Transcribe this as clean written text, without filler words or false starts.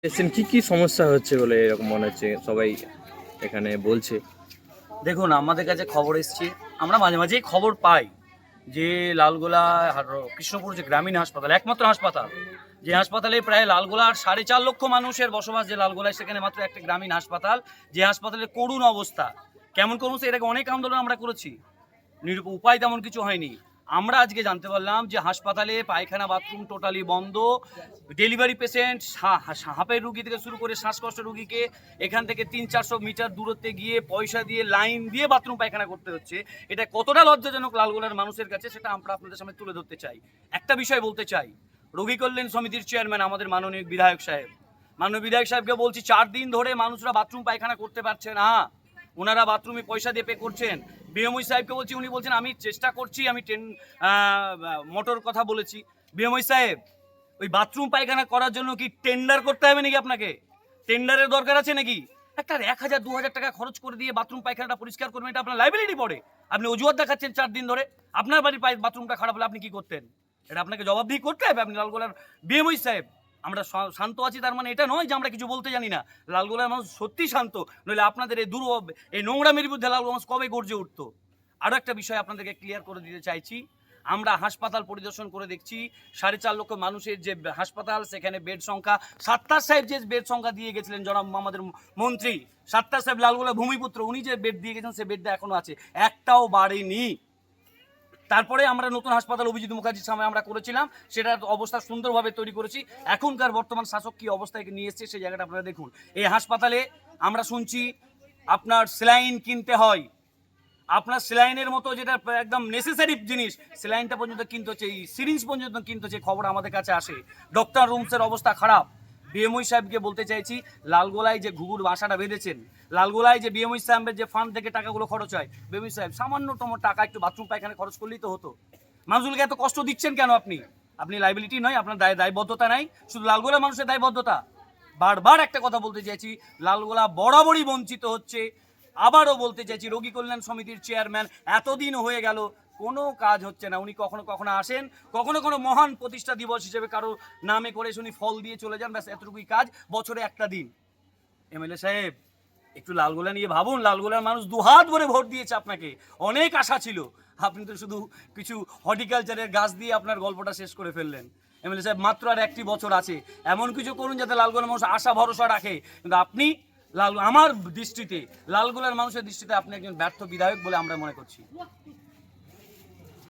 এসেছেন কি সমস্যা হচ্ছে বলে এরকম মনে হচ্ছে সবাই এখানে বলছে? দেখুন, আমাদের কাছে খবর এসছে, আমরা মাঝে মাঝেই খবর পাই যে লালগোলা কৃষ্ণপুর যে গ্রামীণ হাসপাতাল, একমাত্র হাসপাতাল, যে হাসপাতালে প্রায় লালগোলার 4.5 লক্ষ মানুষের বসবাস, যে লালগোলায়, সেখানে মাত্র একটা গ্রামীণ হাসপাতাল, যে হাসপাতালের করুণ অবস্থা। কেমন করুন, এটাকে অনেক আন্দোলন আমরা করেছি, উপায় তেমন কিছু হয়নি। আমরা আজকে জানতে পারলাম যে হাসপাতালে পায়খানা বাথরুম টোটালি বন্ধ। ডেলিভারি পেশেন্ট, হাঁপের রুগী থেকে শুরু করে শ্বাসকষ্ট রুগীকে এখান থেকে 300-400 মিটার দূরত্বে গিয়ে পয়সা দিয়ে লাইন দিয়ে বাথরুম পায়খানা করতে হচ্ছে। এটা কতটা লজ্জাজনক লালগোলার মানুষের কাছে, সেটা আমরা আপনাদের সামনে তুলে ধরতে চাই। একটা বিষয় বলতে চাই, রোগী কল্যাণ সমিতির চেয়ারম্যান আমাদের মাননীয় বিধায়ক সাহেবকে বলছি, 4 দিন ধরে মানুষরা বাথরুম পায়খানা করতে পারছে না, ওনারা বাথরুমে পয়সা দিয়ে পে করছেন। বিএমওই সাহেবকে বলছি, উনি বলছেন আমি চেষ্টা করছি, আমি মোটর কথা বলেছি। বিএমওই সাহেব, ওই বাথরুম পায়খানা করার জন্য কি টেন্ডার করতে হবে নাকি? আপনাকে টেন্ডারের দরকার আছে নাকি? একটা 1000-2000 টাকা খরচ করে দিয়ে বাথরুম পায়খানাটা পরিষ্কার করবেন, এটা আপনার লাইবিলিটি পড়ে। আপনি অজুহাত দেখাচ্ছেন 4 দিন ধরে। আপনার বাড়ির বাথরুমটা খারাপ হলে আপনি কি করতেন? এটা আপনাকে জবাবদিহি করতে হবে। আপনি লালগোলার বিএমওই সাহেব, আমরা শান্ত আছি তার মানে এটা নয় যে আমরা কিছু বলতে জানি না। লালগোলার মানুষ সত্যি শান্ত, নইলে আপনাদের এই নোংরামির বিরুদ্ধে লালগোলা মানুষ কবে গর্জে উঠতো। আরও একটা বিষয় আপনাদেরকে ক্লিয়ার করে দিতে চাইছি, আমরা হাসপাতাল পরিদর্শন করে দেখছি, 4.5 লক্ষ মানুষের যে হাসপাতাল, সেখানে বেড সংখ্যা, সাত্তার সাহেব যে বেড সংখ্যা দিয়ে গেছিলেন, জনাব আমাদের মন্ত্রী সাত্তার সাহেব, লালগোলা ভূমিপুত্র, উনি যে বেড দিয়ে গেছেন, সে বেডটা এখনো আছে, একটাও বাড়েনি। তারপরে আমরা নতুন হাসপাতাল অভিজিৎ মুখার্জির সামনে আমরা করেছিলাম, সেটার অবস্থা সুন্দরভাবে তৈরি করেছি। এখনকার বর্তমান শাসক কি অবস্থায় নিয়ে এসছে সেই জায়গাটা আপনারা দেখুন। এই হাসপাতালে আমরা শুনছি আপনার স্যালাইন কিনতে হয়, আপনার স্যালাইনের মতো যেটা একদম নেসেসারি জিনিস, স্যালাইনটা পর্যন্ত কিনতে হচ্ছে, এই সিরিঞ্জ পর্যন্ত কিনতে হচ্ছে, খবর আমাদের কাছে আসে। ডক্টর রুমসের অবস্থা খারাপ। বিএমওই সাহেবকে বলতে চাইছি, লালগোলায় যে ঘুঘুর বাসাটা বেঁধেছেন, লালগোলায় যে বিএমওই সাহেবের যে ফান্ড থেকে টাকাগুলো খরচ হয়, বিএমওই সাহেব সামান্যতম টাকা একটু বাথরুম পায়খানা খরচ করলেই তো হতো। মানুষগুলোকে এত কষ্ট দিচ্ছেন কেন আপনি লাইবিলিটি নয়, আপনার দায়বদ্ধতা নাই, শুধু লালগোলা মানুষের দায়বদ্ধতা। বারবার একটা কথা বলতে চাইছি, লালগোলা বরাবরই বঞ্চিত হচ্ছে। আবারও বলতে চাইছি, রোগী কল্যাণ সমিতির চেয়ারম্যান, এতদিন হয়ে গেল কোনো কাজ হচ্ছে না। উনি কখনো কখনো আসেন, কখনো মহান প্রতিষ্ঠা দিবস হিসেবে কারো নামে করে উনি ফল দিয়ে চলে যান, ব্যাস এতটুকুই কাজ, বছরে একটা দিন। এমএলএ সাহেব, একটু লালগোলা নিয়ে ভাবুন। লালগোলার মানুষ দুহাত ভরে ভোট দিয়েছে আপনাকে, অনেক আশা ছিল, আপনি তো শুধু কিছু হর্টিকালচারের গাছ দিয়ে আপনার গল্পটা শেষ করে ফেললেন। এমএলএ সাহেব, মাত্র আর 1টি বছর আছে, এমন কিছু করুন যাতে লালগোলার মানুষ আশা ভরসা রাখে। কিন্তু আপনি আমার দৃষ্টিতে, লালগোলার মানুষের দৃষ্টিতে আপনি একজন ব্যর্থ বিধায়ক বলে আমরা মনে করছি।